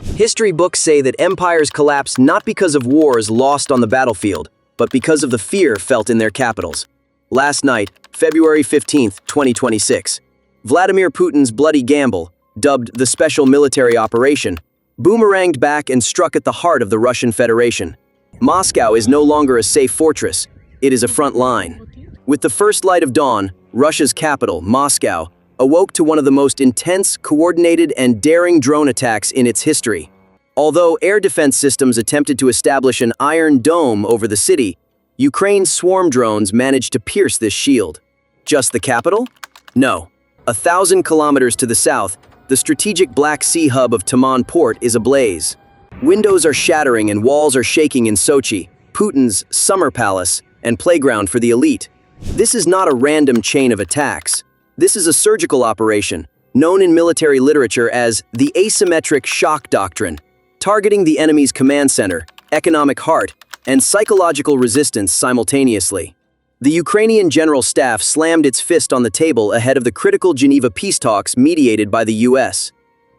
History books say that empires collapse not because of wars lost on the battlefield, but because of the fear felt in their capitals. Last night, February 15, 2026, Vladimir Putin's bloody gamble, dubbed the Special Military Operation, boomeranged back and struck at the heart of the Russian Federation. Moscow is no longer a safe fortress, it is a front line. With the first light of dawn, Russia's capital, Moscow, awoke to one of the most intense, coordinated, and daring drone attacks in its history. Although air defense systems attempted to establish an iron dome over the city, Ukraine's swarm drones managed to pierce this shield. Just the capital? No. 1,000 kilometers to the south, the strategic Black Sea hub of Taman Port is ablaze. Windows are shattering and walls are shaking in Sochi, Putin's summer palace and playground for the elite. This is not a random chain of attacks. This is a surgical operation, known in military literature as the asymmetric shock doctrine, targeting the enemy's command center, economic heart, and psychological resistance simultaneously. The Ukrainian General Staff slammed its fist on the table ahead of the critical Geneva peace talks mediated by the US.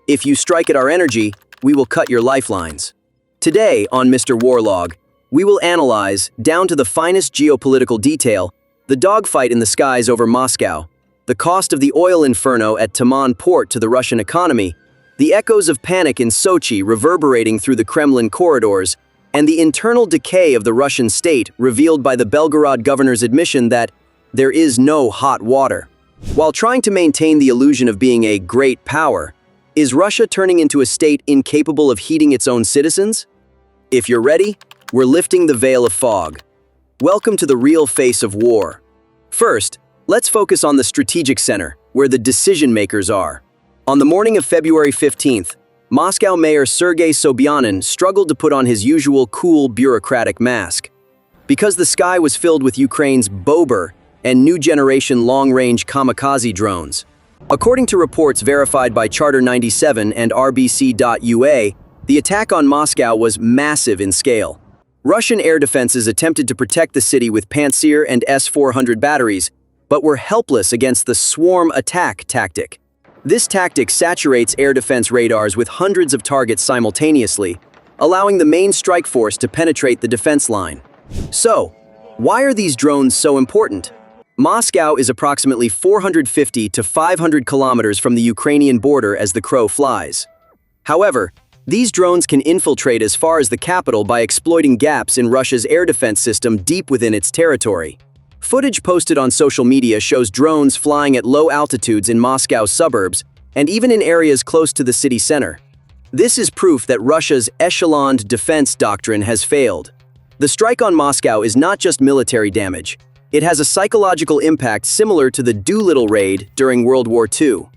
If you strike at our energy, we will cut your lifelines. Today on Mr. Warlog, we will analyze, down to the finest geopolitical detail, the dogfight in the skies over Moscow, the cost of the oil inferno at Taman Port to the Russian economy, the echoes of panic in Sochi reverberating through the Kremlin corridors, and the internal decay of the Russian state revealed by the Belgorod governor's admission that there is no hot water. While trying to maintain the illusion of being a great power, is Russia turning into a state incapable of heating its own citizens? If you're ready, we're lifting the veil of fog. Welcome to the real face of war. First, let's focus on the strategic center, where the decision-makers are. On the morning of February 15th, Moscow Mayor Sergei Sobyanin struggled to put on his usual cool bureaucratic mask. Because the sky was filled with Ukraine's Bober and new-generation long-range kamikaze drones. According to reports verified by Charter 97 and RBC.UA, the attack on Moscow was massive in scale. Russian air defenses attempted to protect the city with Pantsir and S-400 batteries, but were helpless against the swarm attack tactic. This tactic saturates air defense radars with hundreds of targets simultaneously, allowing the main strike force to penetrate the defense line. So, why are these drones so important? Moscow is approximately 450 to 500 kilometers from the Ukrainian border as the crow flies. However, these drones can infiltrate as far as the capital by exploiting gaps in Russia's air defense system deep within its territory. Footage posted on social media shows drones flying at low altitudes in Moscow's suburbs and even in areas close to the city center. This is proof that Russia's echeloned defense doctrine has failed. The strike on Moscow is not just military damage. It has a psychological impact similar to the Doolittle raid during World War II.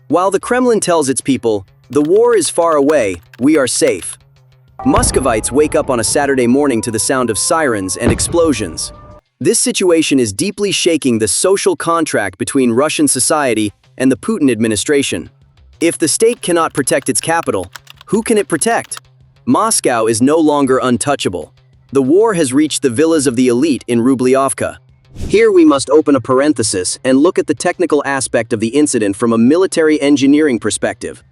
While the Kremlin tells its people, "The war is far away, we are safe," Muscovites wake up on a Saturday morning to the sound of sirens and explosions. This situation is deeply shaking the social contract between Russian society and the Putin administration. If the state cannot protect its capital, who can it protect? Moscow is no longer untouchable. The war has reached the villas of the elite in Rubliovka. Here we must open a parenthesis and look at the technical aspect of the incident from a military engineering perspective.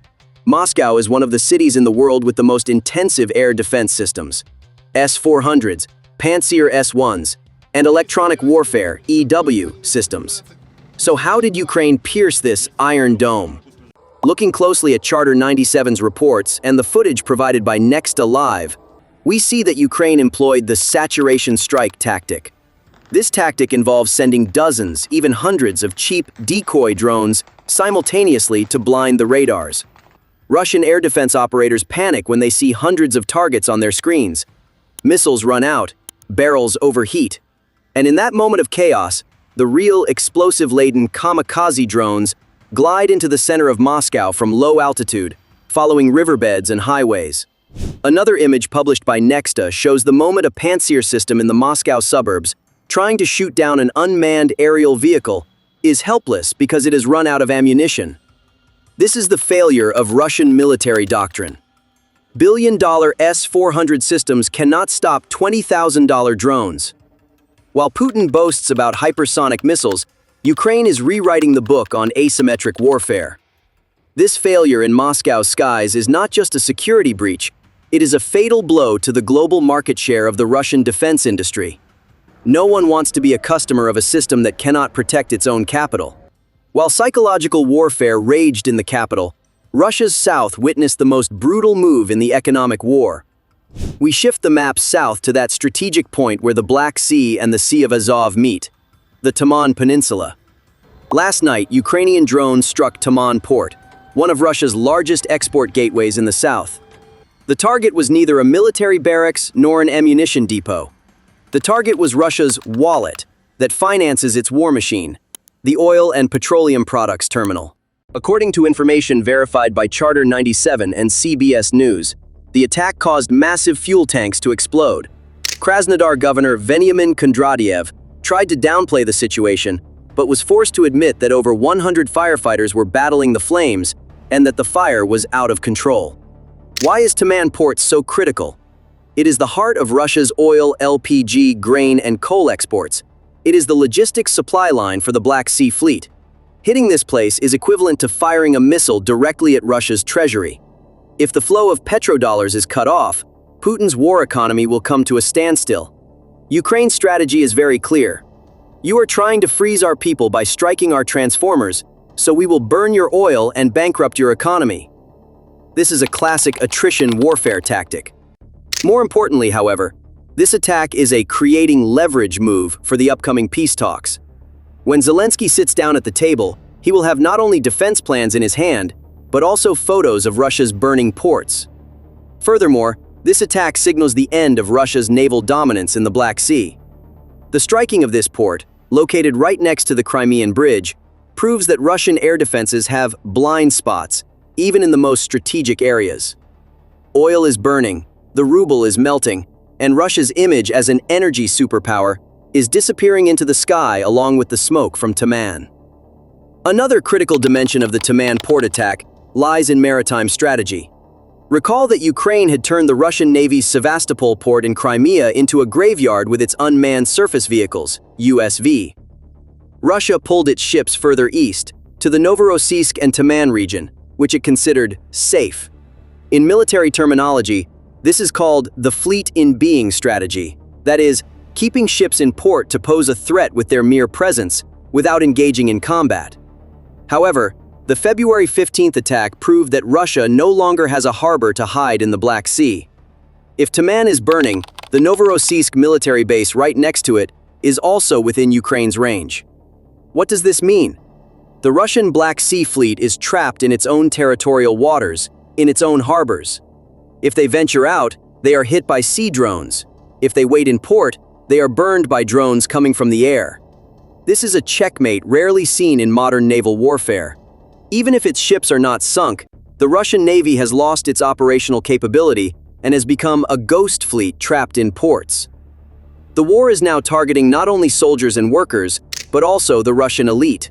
Moscow is one of the cities in the world with the most intensive air defense systems, S-400s, Pantsir S-1s, and electronic warfare, EW, systems. So how did Ukraine pierce this iron dome? Looking closely at Charter 97's reports and the footage provided by Next Alive, we see that Ukraine employed the saturation strike tactic. This tactic involves sending dozens, even hundreds of cheap decoy drones simultaneously to blind the radars. Russian air defense operators panic when they see hundreds of targets on their screens. Missiles run out, barrels overheat, and in that moment of chaos, the real explosive-laden kamikaze drones glide into the center of Moscow from low altitude, following riverbeds and highways. Another image published by Nexta shows the moment a Pantsir system in the Moscow suburbs, trying to shoot down an unmanned aerial vehicle, is helpless because it has run out of ammunition. This is the failure of Russian military doctrine. Billion-dollar S-400 systems cannot stop $20,000 drones. While Putin boasts about hypersonic missiles, Ukraine is rewriting the book on asymmetric warfare. This failure in Moscow's skies is not just a security breach, it is a fatal blow to the global market share of the Russian defense industry. No one wants to be a customer of a system that cannot protect its own capital. While psychological warfare raged in the capital, Russia's south witnessed the most brutal move in the economic war. We shift the map south to that strategic point where the Black Sea and the Sea of Azov meet, the Taman Peninsula. Last night, Ukrainian drones struck Taman Port, one of Russia's largest export gateways in the south. The target was neither a military barracks nor an ammunition depot. The target was Russia's wallet that finances its war machine, the oil and petroleum products terminal. According to information verified by Charter 97 and CBS News, the attack caused massive fuel tanks to explode. Krasnodar Governor Veniamin Kondratyev tried to downplay the situation, but was forced to admit that over 100 firefighters were battling the flames and that the fire was out of control. Why is Taman Port so critical? It is the heart of Russia's oil, LPG, grain, and coal exports. It is the logistics supply line for the Black Sea Fleet. Hitting this place is equivalent to firing a missile directly at Russia's treasury. If the flow of Petrodollars is cut off, Putin's war economy will come to a standstill. Ukraine's strategy is very clear. You are trying to freeze our people by striking our transformers, so we will burn your oil and bankrupt your economy. This is a classic attrition warfare tactic. More importantly, however, this attack is a creating leverage move for the upcoming peace talks. When Zelensky sits down at the table, he will have not only defense plans in his hand, but also photos of Russia's burning ports. Furthermore, this attack signals the end of Russia's naval dominance in the Black Sea. The striking of this port, located right next to the Crimean Bridge, proves that Russian air defenses have blind spots, even in the most strategic areas. Oil is burning, the ruble is melting, and Russia's image as an energy superpower is disappearing into the sky along with the smoke from Taman. Another critical dimension of the Taman port attack lies in maritime strategy. Recall that Ukraine had turned the Russian Navy's Sevastopol port in Crimea into a graveyard with its unmanned surface vehicles, USV. Russia pulled its ships further east, to the Novorossiysk and Taman region, which it considered safe. In military terminology, this is called the fleet in being strategy, that is, keeping ships in port to pose a threat with their mere presence without engaging in combat. However, the February 15th attack proved that Russia no longer has a harbor to hide in the Black Sea. If Taman is burning, the Novorossiysk military base right next to it is also within Ukraine's range. What does this mean? The Russian Black Sea fleet is trapped in its own territorial waters, in its own harbors. If they venture out, they are hit by sea drones. If they wait in port, they are burned by drones coming from the air. This is a checkmate rarely seen in modern naval warfare. Even if its ships are not sunk, the Russian Navy has lost its operational capability and has become a ghost fleet trapped in ports. The war is now targeting not only soldiers and workers, but also the Russian elite.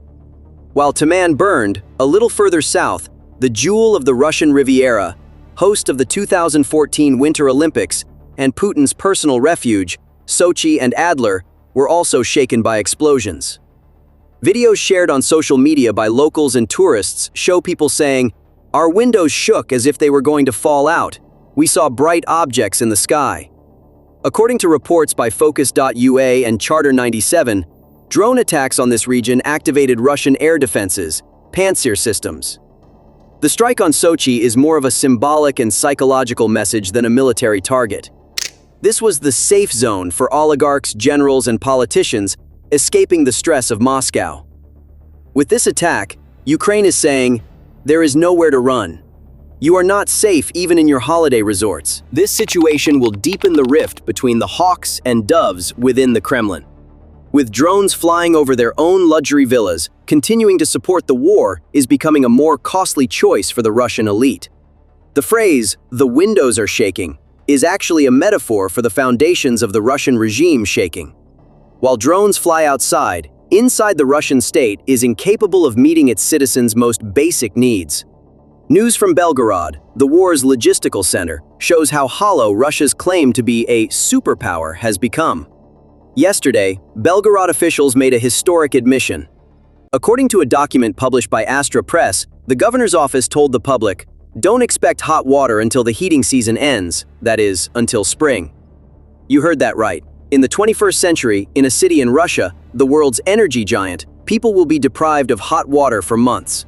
While Taman burned, a little further south, the jewel of the Russian Riviera, host of the 2014 Winter Olympics, and Putin's personal refuge, Sochi and Adler, were also shaken by explosions. Videos shared on social media by locals and tourists show people saying, "Our windows shook as if they were going to fall out. We saw bright objects in the sky." According to reports by Focus.ua and Charter 97, drone attacks on this region activated Russian air defenses, Pantsir systems. The strike on Sochi is more of a symbolic and psychological message than a military target. This was the safe zone for oligarchs, generals, and politicians escaping the stress of Moscow. With this attack, Ukraine is saying, there is nowhere to run. You are not safe even in your holiday resorts. This situation will deepen the rift between the hawks and doves within the Kremlin. With drones flying over their own luxury villas, continuing to support the war is becoming a more costly choice for the Russian elite. The phrase, "the windows are shaking," is actually a metaphor for the foundations of the Russian regime shaking. While drones fly outside, inside the Russian state is incapable of meeting its citizens' most basic needs. News from Belgorod, the war's logistical center, shows how hollow Russia's claim to be a superpower has become. Yesterday, Belgorod officials made a historic admission. According to a document published by Astra Press, the governor's office told the public, "Don't expect hot water until the heating season ends, that is, until spring." You heard that right. In the 21st century, in a city in Russia, the world's energy giant, people will be deprived of hot water for months.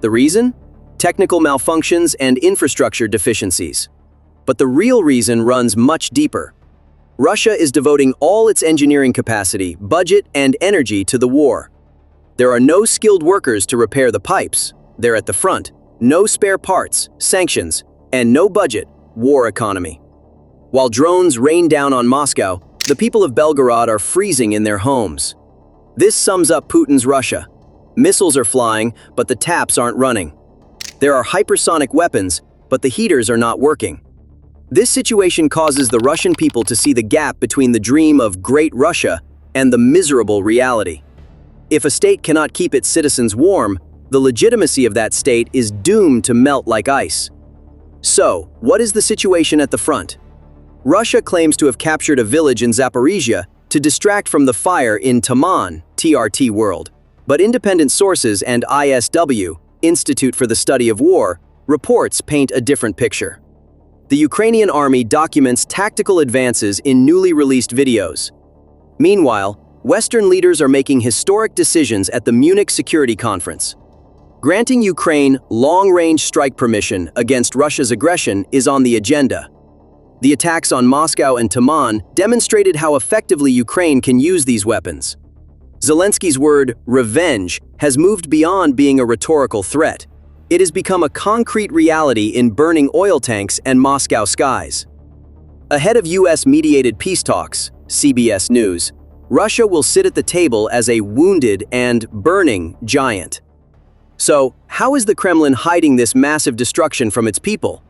The reason? Technical malfunctions and infrastructure deficiencies. But the real reason runs much deeper. Russia is devoting all its engineering capacity, budget, and energy to the war. There are no skilled workers to repair the pipes. They're at the front. No spare parts, sanctions, and no budget, war economy. While drones rain down on Moscow, the people of Belgorod are freezing in their homes. This sums up Putin's Russia. Missiles are flying, but the taps aren't running. There are hypersonic weapons, but the heaters are not working. This situation causes the Russian people to see the gap between the dream of Great Russia and the miserable reality. If a state cannot keep its citizens warm, the legitimacy of that state is doomed to melt like ice. So, what is the situation at the front? Russia claims to have captured a village in Zaporizhia to distract from the fire in Taman, TRT World. But independent sources and ISW, Institute for the Study of War, reports paint a different picture. The Ukrainian army documents tactical advances in newly released videos. Meanwhile, Western leaders are making historic decisions at the Munich Security Conference. Granting Ukraine long-range strike permission against Russia's aggression is on the agenda. The attacks on Moscow and Taman demonstrated how effectively Ukraine can use these weapons. Zelensky's word, revenge, has moved beyond being a rhetorical threat. It has become a concrete reality in burning oil tanks and Moscow skies. Ahead of US-mediated peace talks, CBS News, Russia will sit at the table as a wounded and burning giant. So, how is the Kremlin hiding this massive destruction from its people?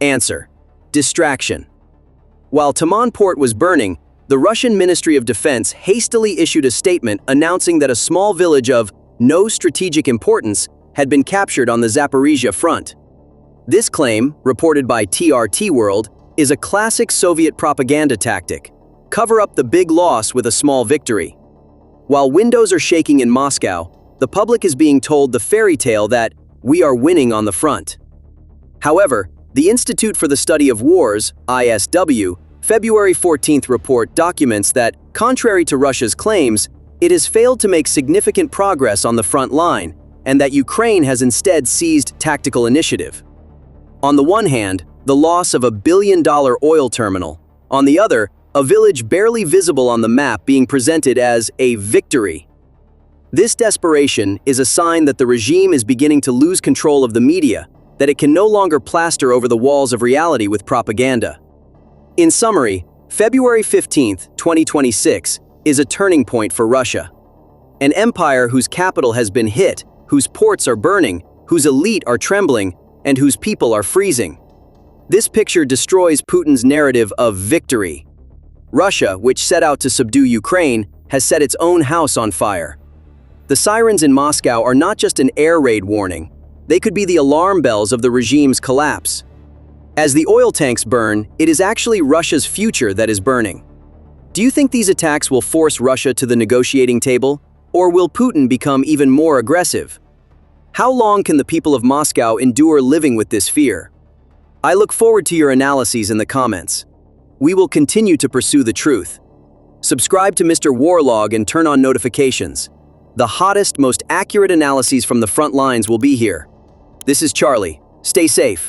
Answer: distraction. While Taman Port was burning, the Russian Ministry of Defense hastily issued a statement announcing that a small village of no strategic importance had been captured on the Zaporizhia front. This claim, reported by TRT World, is a classic Soviet propaganda tactic: cover up the big loss with a small victory. While windows are shaking in Moscow, the public is being told the fairy tale that we are winning on the front. However, the Institute for the Study of Wars, ISW, February 14th report documents that, contrary to Russia's claims, it has failed to make significant progress on the front line, and that Ukraine has instead seized tactical initiative. On the one hand, the loss of $1 billion oil terminal. On the other, a village barely visible on the map being presented as a victory. This desperation is a sign that the regime is beginning to lose control of the media, that it can no longer plaster over the walls of reality with propaganda. In summary, February 15th, 2026 is a turning point for Russia. An empire whose capital has been hit, whose ports are burning, whose elite are trembling, and whose people are freezing. This picture destroys Putin's narrative of victory. Russia, which set out to subdue Ukraine, has set its own house on fire. The sirens in Moscow are not just an air raid warning. They could be the alarm bells of the regime's collapse. As the oil tanks burn, it is actually Russia's future that is burning. Do you think these attacks will force Russia to the negotiating table, or will Putin become even more aggressive? How long can the people of Moscow endure living with this fear? I look forward to your analyses in the comments. We will continue to pursue the truth. Subscribe to Mr. Warlog and turn on notifications. The hottest, most accurate analyses from the front lines will be here. This is Charlie. Stay safe.